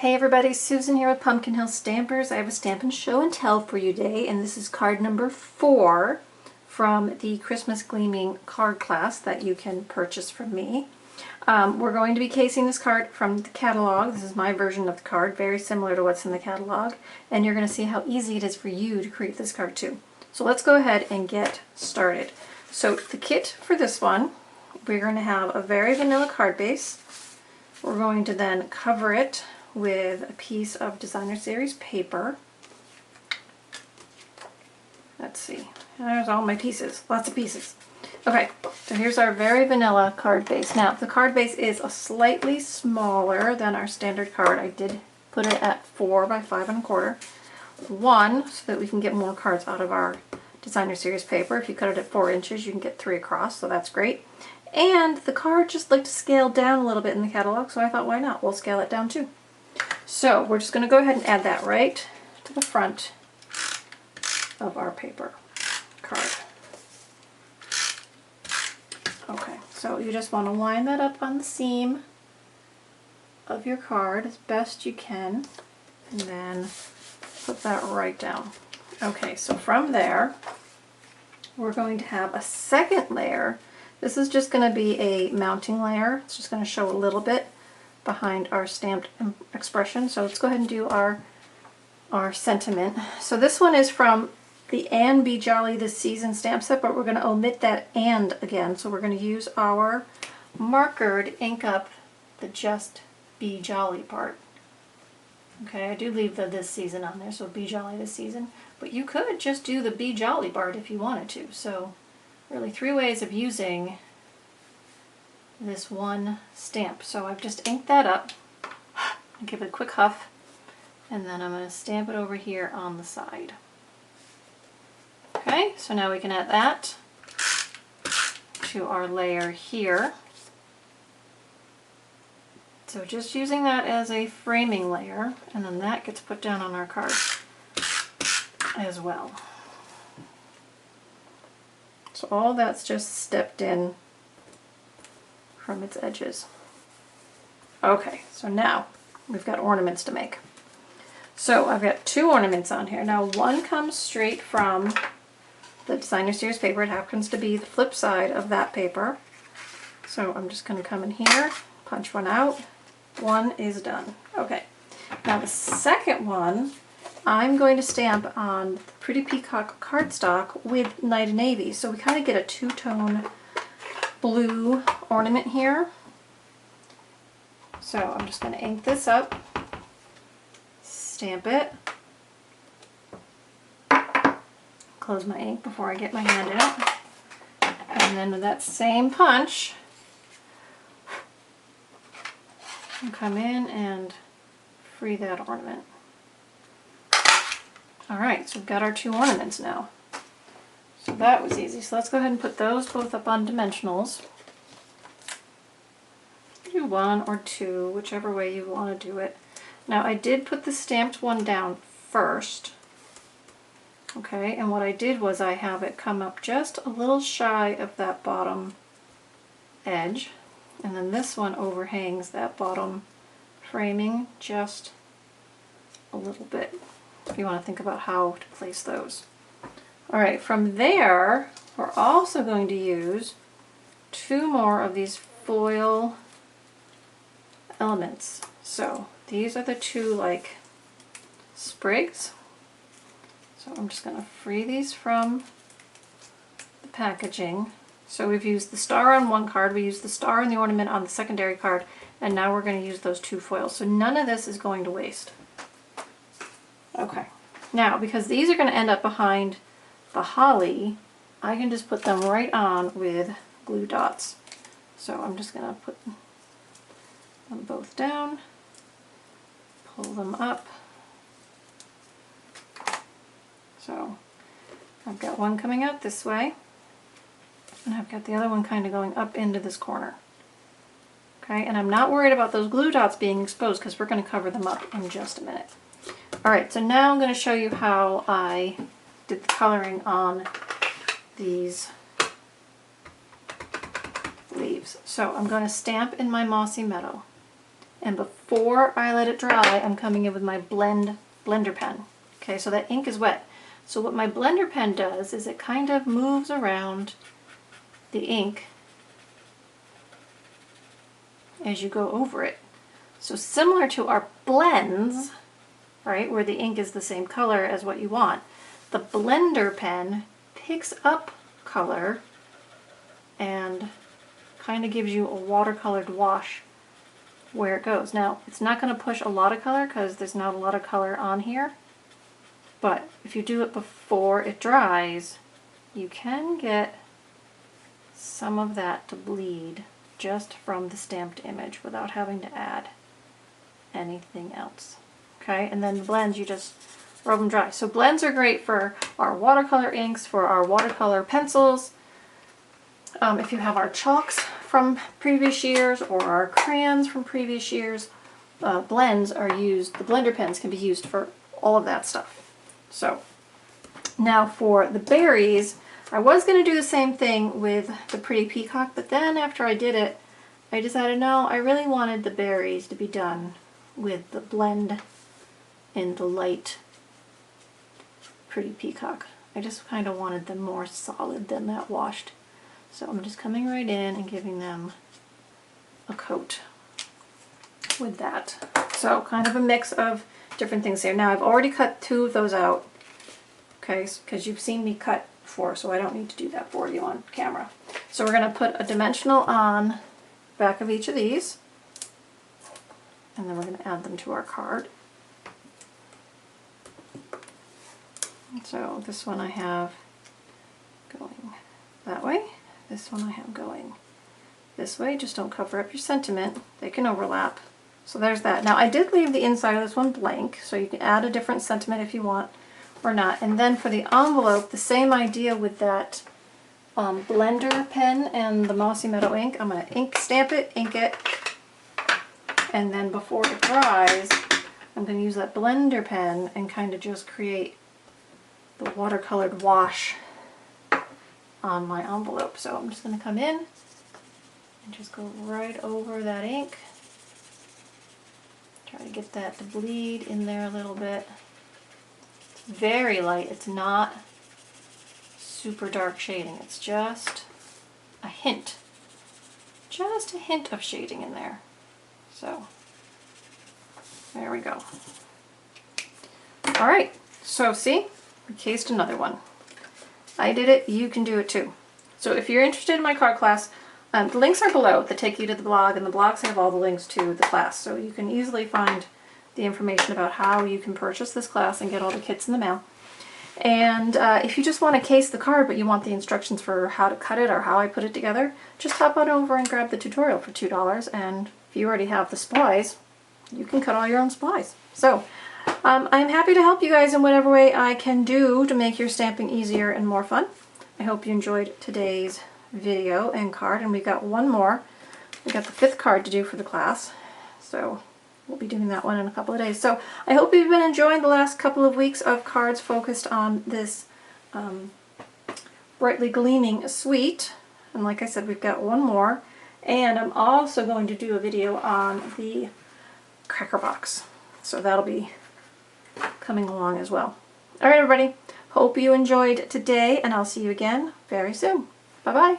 Hey everybody, Susan here with Pumpkin Hill Stampers. I have a Stampin' Show and Tell for you today, and this is card number 4 from the Christmas Gleaming card class that you can purchase from me. We're going to be casing this card from the catalog. This is my version of the card, very similar to what's in the catalog, and you're going to see how easy it is for you to create this card too. So let's go ahead and get started. So the kit for this one, we're going to have a very vanilla card base. We're going to then cover it with a piece of Designer Series paper. Let's see, there's all my pieces, lots of pieces. Okay, so here's our very vanilla card base. Now, the card base is a slightly smaller than our standard card. I did put it at 4 by 5 1/4. One, so that we can get more cards out of our Designer Series paper. If you cut it at 4 inches, you can get 3 across, so that's great. And the card just looked to scale down a little bit in the catalog, so I thought, why not? We'll scale it down too. So we're just going to go ahead and add that right to the front of our paper card. Okay, so you just want to line that up on the seam of your card as best you can, and then put that right down. Okay, so from there, we're going to have a second layer. This is just going to be a mounting layer. It's just going to show a little bit behind our stamped expression. So let's go ahead and do our sentiment. So this one is from the And Be Jolly This Season stamp set, but we're going to omit that and again. So we're going to use our marker to ink up the Just Be Jolly part. Okay, I do leave the this season on there, so Be Jolly This Season, but you could just do the Be Jolly part if you wanted to. So really 3 ways of using this one stamp. So I've just inked that up. I'll give it a quick huff, and then I'm going to stamp it over here on the side. Okay, so now we can add that to our layer here. So just using that as a framing layer, and then that gets put down on our card as well. So all that's just stepped in from its edges. Okay, so now we've got ornaments to make. So I've got 2 ornaments on here. Now one comes straight from the Designer Series paper. It happens to be the flip side of that paper. So I'm just going to come in here, punch one out. One is done. Okay, now the second one I'm going to stamp on the Pretty Peacock cardstock with Night of Navy. So we kind of get a 2-tone blue ornament here. So I'm just going to ink this up, stamp it, close my ink before I get my hand in it, and then with that same punch, I'll come in and free that ornament. Alright, so we've got our 2 ornaments now. So that was easy. So let's go ahead and put those both up on dimensionals. Do 1 or 2, whichever way you want to do it. Now I did put the stamped one down first. Okay, and what I did was I have it come up just a little shy of that bottom edge. And then this one overhangs that bottom framing just a little bit, if you want to think about how to place those. Alright, from there, we're also going to use 2 more of these foil elements. So these are the 2 like sprigs. So I'm just going to free these from the packaging. So we've used the star on one card, we used the star and the ornament on the secondary card, and now we're going to use those 2 foils. So none of this is going to waste. Okay, now because these are going to end up behind the holly, I can just put them right on with glue dots. So I'm just going to put them both down, pull them up. So I've got one coming out this way, and I've got the other one kind of going up into this corner. Okay, and I'm not worried about those glue dots being exposed because we're going to cover them up in just a minute. Alright, so now I'm going to show you how I did the coloring on these leaves. So I'm going to stamp in my Mossy Meadow. And before I let it dry, I'm coming in with my blender pen. Okay, so that ink is wet. So what my blender pen does is it kind of moves around the ink as you go over it. So similar to our blends, right, where the ink is the same color as what you want, the blender pen picks up color and kind of gives you a watercolored wash where it goes. Now, it's not going to push a lot of color because there's not a lot of color on here, but if you do it before it dries, you can get some of that to bleed just from the stamped image without having to add anything else. Okay, and then the blends, you just rub them dry. So blends are great for our watercolor inks, for our watercolor pencils. If you have our chalks from previous years or our crayons from previous years, blends are used, the blender pens can be used for all of that stuff. So now for the berries, I was going to do the same thing with the pretty peacock, but then after I did it, I decided no, I really wanted the berries to be done with the blend in the light pretty peacock. I just kind of wanted them more solid than that washed. So I'm just coming right in and giving them a coat with that. So kind of a mix of different things here. Now I've already cut 2 of those out, okay, because you've seen me cut before, so I don't need to do that for you on camera. So we're going to put a dimensional on the back of each of these, and then we're going to add them to our card. So this one I have going that way. This one I have going this way. Just don't cover up your sentiment. They can overlap. So there's that. Now I did leave the inside of this one blank, so you can add a different sentiment if you want or not. And then for the envelope, the same idea with that blender pen and the Mossy Meadow ink. I'm going to ink stamp it, ink it, and then before it dries, I'm going to use that blender pen and kind of just create the watercolored wash on my envelope. So I'm just going to come in and just go right over that ink. Try to get that to bleed in there a little bit. It's very light. It's not super dark shading. It's just a hint. Just a hint of shading in there. So there we go. Alright, so see? We cased another one. I did it, you can do it too. So if you're interested in my card class, the links are below that take you to the blog, and the blogs have all the links to the class, so you can easily find the information about how you can purchase this class and get all the kits in the mail. And if you just want to case the card but you want the instructions for how to cut it or how I put it together, just hop on over and grab the tutorial for $2, and if you already have the supplies, you can cut all your own supplies. So I'm happy to help you guys in whatever way I can do to make your stamping easier and more fun. I hope you enjoyed today's video and card, and we've got one more. We got the 5th card to do for the class, so we'll be doing that one in a couple of days. So I hope you've been enjoying the last couple of weeks of cards focused on this Brightly Gleaming suite, and like I said, we've got one more, and I'm also going to do a video on the cracker box, so that'll be coming along as well. Alright everybody, hope you enjoyed today, and I'll see you again very soon. Bye-bye.